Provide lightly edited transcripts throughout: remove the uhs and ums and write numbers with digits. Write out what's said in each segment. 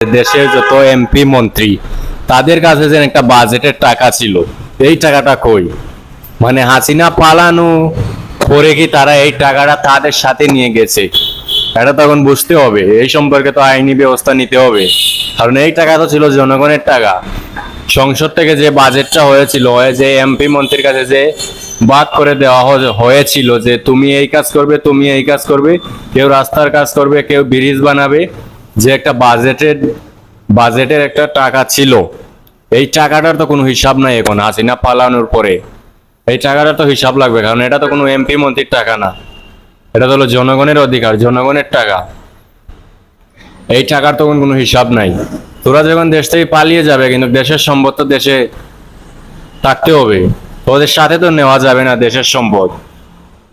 দেশের যত এমপি মন্ত্রী তাদের কাছে যে একটা বাজেটের টাকা ছিল, এই টাকাটা কই? মানে হাসিনা পালানো পরে কি তারা এই টাকাটা তাদের সাথে নিয়ে গেছে? এটা তখন বুঝতে হবে, এই সম্পর্কে তো আইনি ব্যবস্থা নিতে হবে। কারণ এই টাকা তো ছিল জনগণের টাকা। সংসদ থেকে যে বাজেটটা হয়েছিল, যে এমপি মন্ত্রীর কাছে যে ভাগ করে দেওয়া হয়েছিল যে তুমি এই কাজ করবে, তুমি এই কাজ করবে, কেউ রাস্তার কাজ করবে, কেউ ব্রিজ বানাবে, যে একটা বাজেটের একটা টাকা ছিল, এই টাকাটার তো কোনো হিসাব নাই এখন হাসিনা পালানোর পরে। এই টাকাটার তো হিসাব লাগবে, কারণ এটা তো কোনো এমপি মন্ত্রীর টাকা না, এটা তো হলো জনগণের অধিকার, জনগণের টাকা। এই টাকার তো কোনো হিসাব নাই। তোরা যখন দেশ থেকে পালিয়ে যাবে, কিন্তু দেশের সম্পদ তো দেশে থাকতে হবে, তোদের সাথে তো নেওয়া যাবে না দেশের সম্পদ।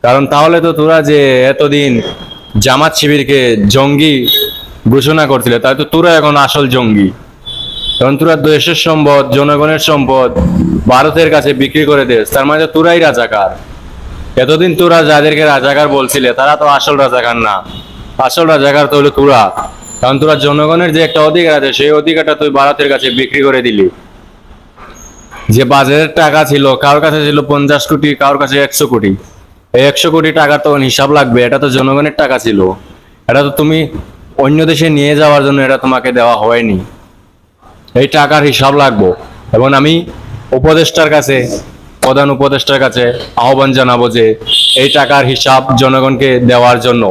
কারণ তাহলে তো তোরা যে এতদিন জামাত শিবিরকে জঙ্গি ঘোষণা করছিল, তাহলে তো তোরা এখন আসল জঙ্গি। কারণ তোরা দেশের সম্পদ, জনগণের সম্পদ ভারতের কাছে বিক্রি করে দেস, তার মানে তোরাই রাজাকার। এতদিন তোরা যাদেরকে রাজাকার বলছিলে তারা তো আসল রাজাকার না, আসল রাজাকার তো হলো তোরা। কারণ তোরা জনগণের যে একটা অধিকার আছে, সেই অধিকারটা তুই ভারতের কাছে বিক্রি করে দিলি। যে বাজারের টাকা ছিল, কারোর কাছে ছিল 50 কোটি, কারোর কাছে 100 কোটি। এই 100 কোটি টাকা তো হিসাব লাগবে, এটা তো জনগণের টাকা ছিল। এটা তো তুমি অন্য দেশে নিয়ে যাওয়ার জন্য এটা তোমাকে দেওয়া হয়নি। এই টাকার হিসাব লাগবো। এবং আমি উপদেষ্টার কাছে, প্রধান উপদেষ্টার কাছে আহ্বান জানাবো যে এই টাকার হিসাব জনগণকে দেওয়ার জন্য।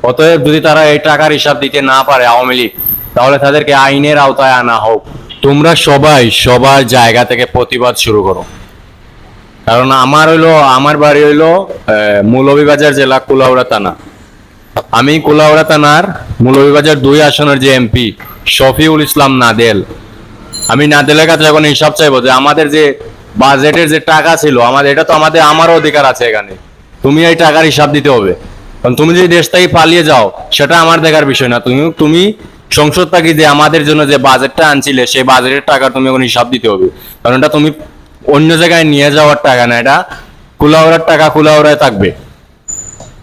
অতএব যদি তারা এই টাকার হিসাব দিতে না পারে আওয়ামী লীগ, তাহলে তাদেরকে আইনের আওতায় আনা হোক। তোমরা সবাই সবার জায়গা থেকে প্রতিবাদ শুরু করো। কারণ আমার বাড়ি হইলো মৌলভীবাজার জেলা কুলাউড়া থানা। আমি কুলাউড়া থানার মৌলভীবাজার 2 আসনের যে এমপি শফিউল ইসলাম নাদেল, আমি নাদেলের কাছে এখন হিসাব চাইবো যে আমাদের যে বাজেটের যে টাকা ছিল, এটা তো আমারও অধিকার আছে এখানে। তুমি এই টাকার হিসাব দিতে হবে। কারণ তুমি যদি দেশ থেকে পালিয়ে যাও, সেটা আমার দেখার বিষয় না। তুমি সংসদ থেকে যে আমাদের জন্য যে বাজেটটা আনছিলে, সেই বাজেটের টাকা তুমি এখন হিসাব দিতে হবে। কারণ এটা তুমি অন্য জায়গায় নিয়ে যাওয়ার টাকা না, এটা কুলাউড়ার টাকা কুলাউড়ায় থাকবে।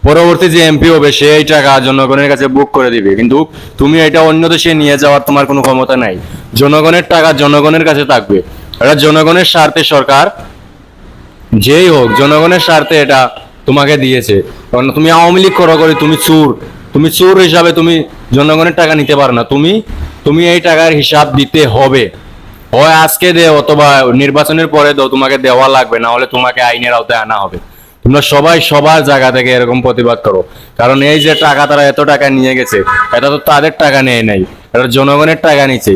পরবর্তী যে এমপি হবে সে এই টাকা জনগণের কাছে বুক করে দিবে, কিন্তু তুমি এটা অন্য দেশে নিয়ে যাওয়ার তোমার কোনো ক্ষমতা নাই। জনগণের টাকা জনগণের কাছে থাকবে। এটা জনগণের স্বার্থে সরকার যেই হোক, জনগণের স্বার্থে এটা তোমাকে দিয়েছে। কারণ তুমি আওয়ামী লীগ করো করে তুমি চোর হিসাবে তুমি জনগণের টাকা নিতে পারো না। তুমি এই টাকার হিসাব দিতে হবে। হয় আজকে দে, অথবা নির্বাচনের পরে দাও, তোমাকে দেওয়া লাগবে, না হলে তোমাকে আইনের আওতায় আনা হবে। তোমরা সবাই সবার জায়গা থেকে এরকম প্রতিবাদ করো। কারণ এই যে টাকা, তারা এত টাকা নিয়ে গেছে, এটা তো তাদের টাকা নেয় নাই, এটা জনগণের টাকা নিচ্ছে।